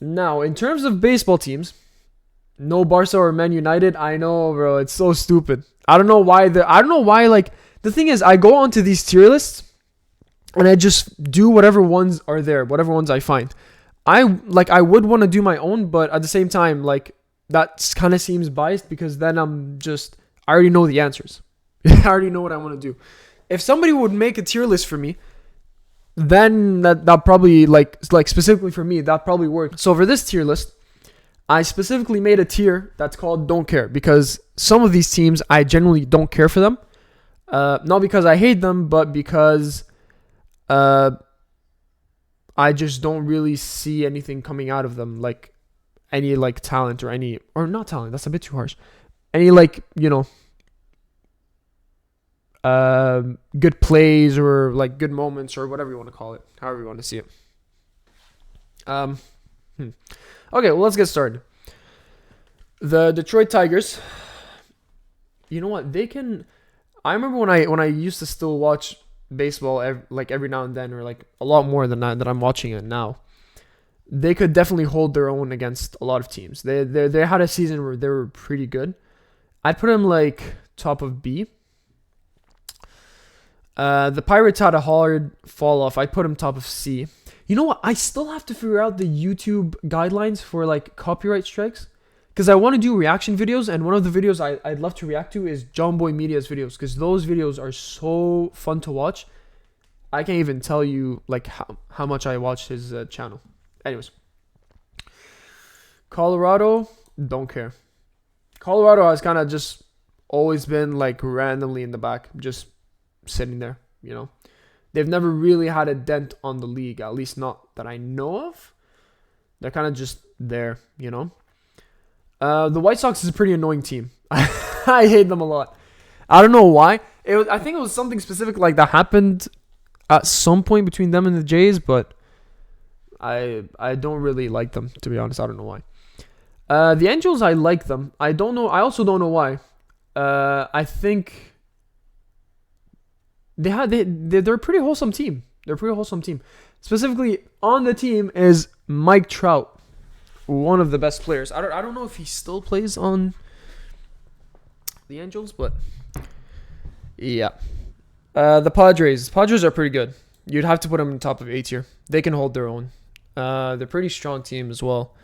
Now, in terms of baseball teams, no Barca or Man United. I know, bro. It's so stupid. I don't know why. Like, the thing is, I go onto these tier lists and I just do whatever ones are there, whatever ones I find. I would want to do my own, but at the same time, like, that kind of seems biased because then I already know the answers. I already know what I want to do. If somebody would make a tier list for me, then that probably, like specifically for me, that probably worked. So for this tier list, I specifically made a tier that's called Don't Care, because some of these teams, I generally don't care for them. Not because I hate them, but because I just don't really see anything coming out of them, like any like talent or not talent. That's a bit too harsh. Any like, good plays or like good moments or whatever you want to call it, however you want to see it. Okay, well, let's get started. The Detroit Tigers. You know what? I remember when I used to still watch baseball every now and then, or like a lot more than that I'm watching it now. They could definitely hold their own against a lot of teams. They had a season where they were pretty good. I'd put them like top of B. The Pirates had a hard fall off. I'd put them top of C. You know what? I still have to figure out the YouTube guidelines for like copyright strikes, because I want to do reaction videos, and one of the videos I'd love to react to is John Boy Media's videos, because those videos are so fun to watch. I can't even tell you like how much I watched his channel. Anyways, Colorado, don't care. Colorado has kind of just always been like randomly in the back, just sitting there, They've never really had a dent on the league, at least not that I know of. They're kind of just there, The White Sox is a pretty annoying team. I hate them a lot. I don't know why. I think it was something specific like that happened at some point between them and the Jays, but I don't really like them, to be honest. I don't know why. The Angels, I like them. I don't know. I also don't know why. I think they're a pretty wholesome team. They're a pretty wholesome team. Specifically on the team is Mike Trout, one of the best players. I don't know if he still plays on the Angels, but yeah. The Padres. Padres are pretty good. You'd have to put them in top of A tier. They can hold their own. They're a pretty strong team as well.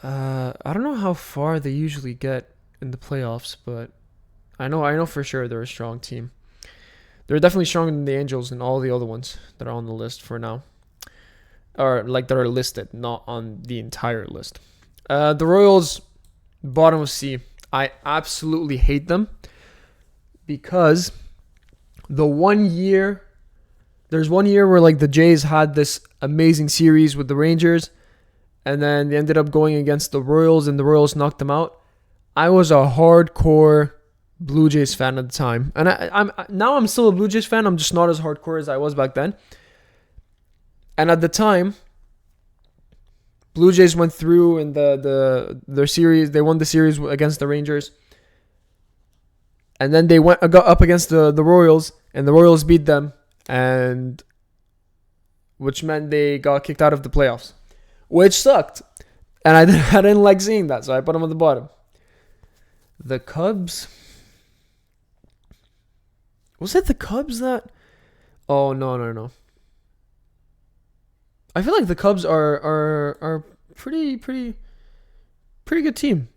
I don't know how far they usually get in the playoffs, but I know for sure they're a strong team. They're definitely stronger than the Angels and all the other ones that are on the list for now. Or like that are listed, not on the entire list. The Royals, bottom of C. I absolutely hate them because there's 1 year where like the Jays had this amazing series with the Rangers, and then they ended up going against the Royals and the Royals knocked them out. I was a hardcore Blue Jays fan at the time, and I'm still a Blue Jays fan. I'm just not as hardcore as I was back then. And at the time, Blue Jays went through in their series. They won the series against the Rangers, and then they got up against the Royals, and the Royals beat them, and which meant they got kicked out of the playoffs, which sucked, and I didn't like seeing that, so I put them at the bottom. The Cubs. Was it the Cubs that? Oh, no. I feel like the Cubs are pretty good team.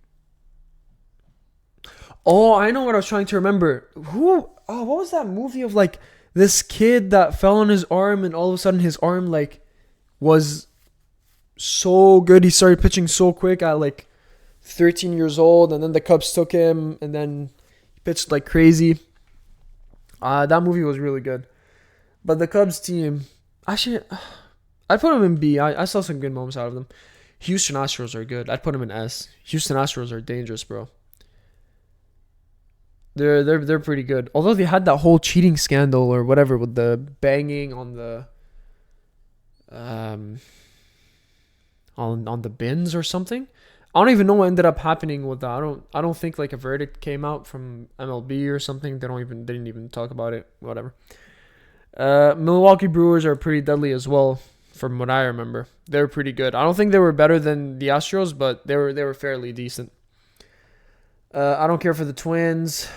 Oh, I know what I was trying to remember. What was that movie of like this kid that fell on his arm and all of a sudden his arm like was so good. He started pitching so quick at like 13 years old, and then the Cubs took him and then he pitched like crazy. That movie was really good. But the Cubs team, actually, I'd put them in B. I saw some good moments out of them. Houston Astros are good. I'd put them in S. Houston Astros are dangerous, bro. They're pretty good. Although they had that whole cheating scandal or whatever with the banging on the on the bins or something. I don't even know what ended up happening with that. I don't think like a verdict came out from MLB or something. They didn't even talk about it. Whatever. Milwaukee Brewers are pretty deadly as well. from what I remember. They were pretty good. I don't think they were better than the Astros, but they were fairly decent. I don't care for the Twins.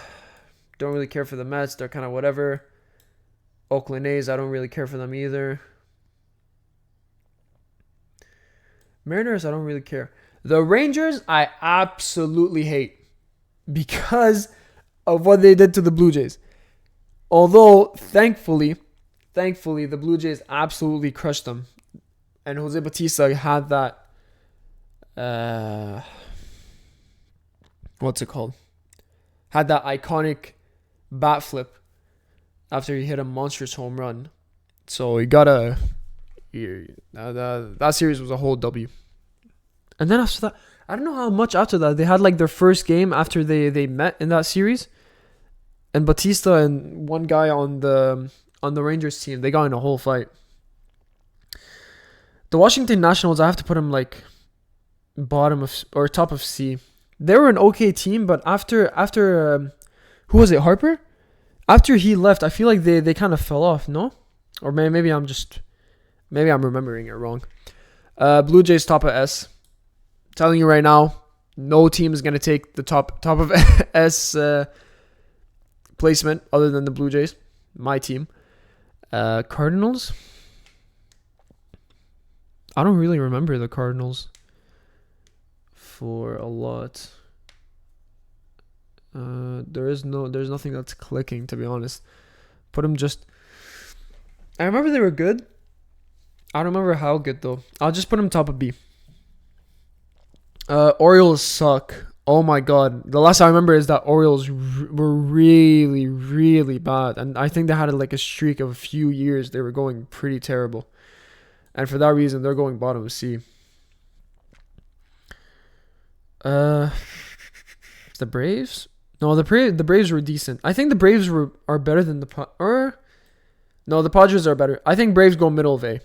Don't really care for the Mets. They're kind of whatever. Oakland A's, I don't really care for them either. Mariners, I don't really care. The Rangers, I absolutely hate because of what they did to the Blue Jays. Although, thankfully, the Blue Jays absolutely crushed them. And Jose Bautista had that, what's it called? Had that iconic bat flip after he hit a monstrous home run. So he got that series was a whole W. And then after that, I don't know how much after that. They had like their first game after they met in that series. And Bautista and one guy on the Rangers team, they got in a whole fight. The Washington Nationals, I have to put them like bottom of or top of C. They were an okay team, but after who was it, Harper? After he left, I feel like they kind of fell off, no? Or maybe I'm remembering it wrong. Blue Jays top of S. Telling you right now, no team is gonna take the top of S placement other than the Blue Jays. My team. Cardinals. I don't really remember the Cardinals for a lot. There's nothing that's clicking, to be honest. Put them just. I remember they were good. I don't remember how good though. I'll just put them top of B. Orioles suck. Oh my god. The last I remember is that Orioles were really, really bad. And I think they had like a streak of a few years. They were going pretty terrible. And for that reason, they're going bottom of C. The Braves? No, the Braves were decent. I think the Braves are better than the no, the Padres are better. I think Braves go middle of A.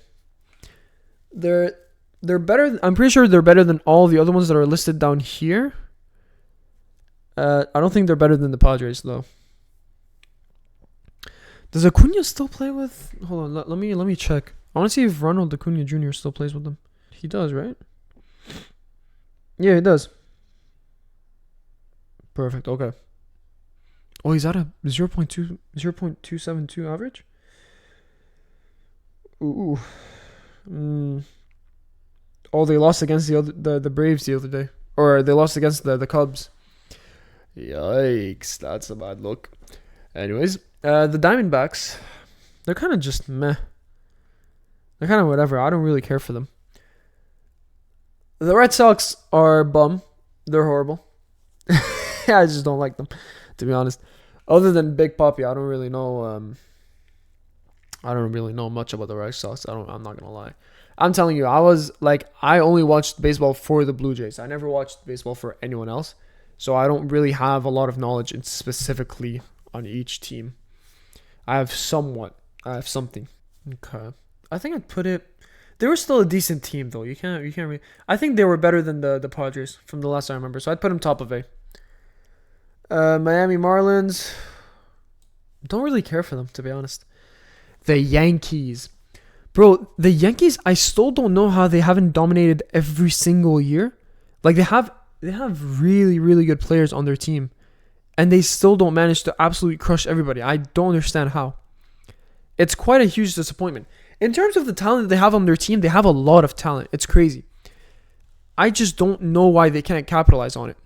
They're better. I'm pretty sure they're better than all the other ones that are listed down here. I don't think they're better than the Padres though. Does Acuna still play with? Hold on, let me check. I want to see if Ronald Acuna Jr. still plays with them. He does, right? Yeah, he does. Perfect. Okay. Oh, he's at a 0.272 average. Ooh. Oh, they lost against the Braves the other day, or they lost against the Cubs. Yikes, that's a bad look. Anyways, the Diamondbacks, they're kind of just meh. They're kind of whatever. I don't really care for them. The Red Sox are bum. They're horrible. I just don't like them, to be honest. Other than Big Papi, I don't really know. I don't really know much about the Red Sox. I'm not gonna lie. I'm telling you, I only watched baseball for the Blue Jays. I never watched baseball for anyone else, so I don't really have a lot of knowledge specifically on each team. I have something. Okay. I think I'd put it. They were still a decent team though. You can't really. I think they were better than the Padres from the last I remember. So I'd put them top of A. Miami Marlins. Don't really care for them, to be honest. The Yankees. Bro, the Yankees, I still don't know how they haven't dominated every single year. Like they have really, really good players on their team, and they still don't manage to absolutely crush everybody. I don't understand how. It's quite a huge disappointment. In terms of the talent they have on their team, they have a lot of talent. It's crazy. I just don't know why they can't capitalize on it.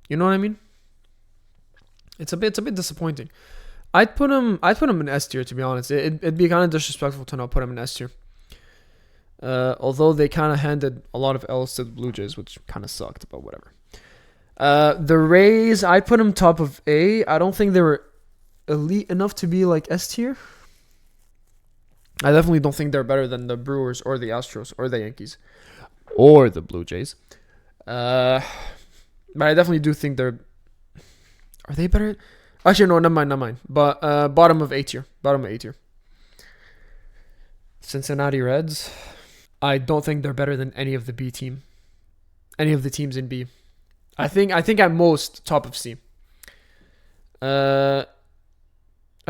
You know what I mean? It's a bit disappointing. I'd put him in S tier, to be honest. It'd be kind of disrespectful to not put him in S tier. Although they kind of handed a lot of L's to the Blue Jays, which kind of sucked, but whatever. The Rays, I'd put them top of A. I don't think they were elite enough to be like S tier. I definitely don't think they're better than the Brewers or the Astros or the Yankees or the Blue Jays. But I definitely do think they're... Are they better? Actually, no, never mind. But bottom of A tier. Cincinnati Reds. I don't think they're better than any of the B team. Any of the teams in B. I think at most top of C. I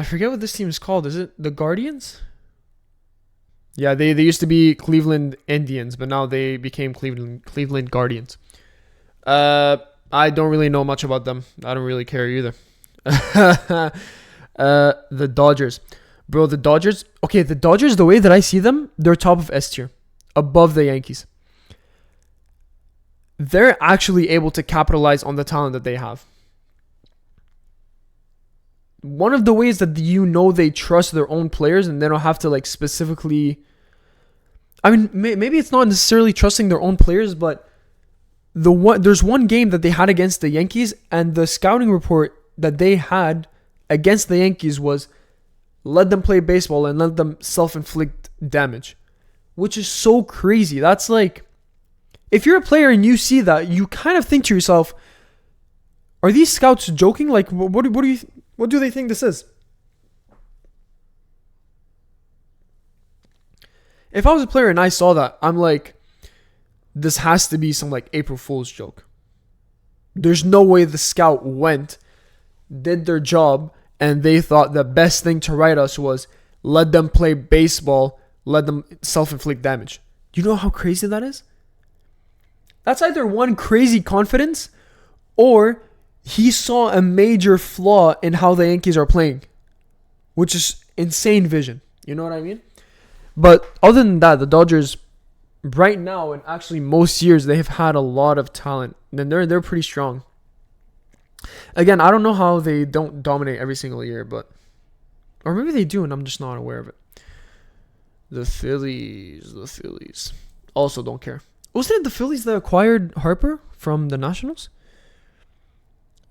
forget what this team is called. Is it the Guardians? Yeah, they used to be Cleveland Indians, but now they became Cleveland Guardians. I don't really know much about them. I don't really care either. The Dodgers. Bro, the Dodgers. Okay, the Dodgers, the way that I see them, they're top of S tier. Above the Yankees. They're actually able to capitalize on the talent that they have. One of the ways that they trust their own players and they don't have to like specifically. I mean, maybe it's not necessarily trusting their own players, but there's one game that they had against the Yankees, and the scouting report that they had against the Yankees was let them play baseball and let them self-inflict damage, which is so crazy. That's like, if you're a player and you see that, you kind of think to yourself, are these scouts joking? Like, what do they think this is? If I was a player and I saw that, I'm like, this has to be some like April Fool's joke. There's no way the scout went, did their job, and they thought the best thing to write us was let them play baseball, let them self-inflict damage. Do you know how crazy that is? That's either one, crazy confidence, or he saw a major flaw in how the Yankees are playing, which is insane vision. You know what I mean? But other than that, the Dodgers right now, and actually most years, they have had a lot of talent, and they're pretty strong. Again, I don't know how they don't dominate every single year, but or maybe they do, and I'm just not aware of it. The Phillies. Also don't care. Wasn't it the Phillies that acquired Harper from the Nationals?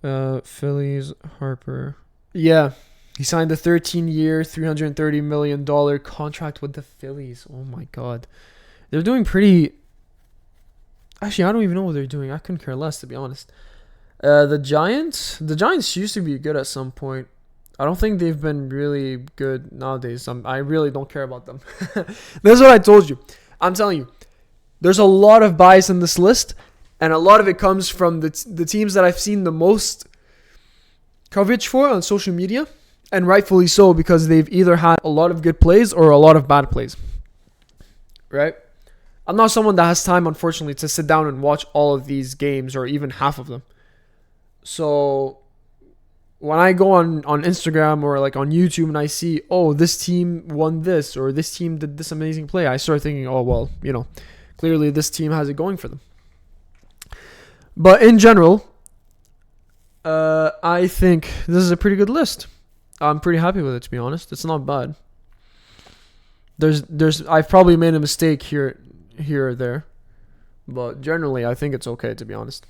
Phillies, Harper. Yeah. He signed a 13-year, $330 million contract with the Phillies. Oh my God. They're doing pretty... Actually, I don't even know what they're doing. I couldn't care less, to be honest. The Giants used to be good at some point. I don't think they've been really good nowadays. I really don't care about them. That's what I told you. I'm telling you. There's a lot of bias in this list, and a lot of it comes from the teams that I've seen the most coverage for on social media, and rightfully so, because they've either had a lot of good plays or a lot of bad plays. Right? I'm not someone that has time, unfortunately, to sit down and watch all of these games or even half of them. So when I go on Instagram or like on YouTube and I see, oh, this team won this or this team did this amazing play, I start thinking, oh, well, clearly this team has it going for them. But in general, I think this is a pretty good list. I'm pretty happy with it, to be honest. It's not bad. I've probably made a mistake here or there, but generally I think it's okay, to be honest.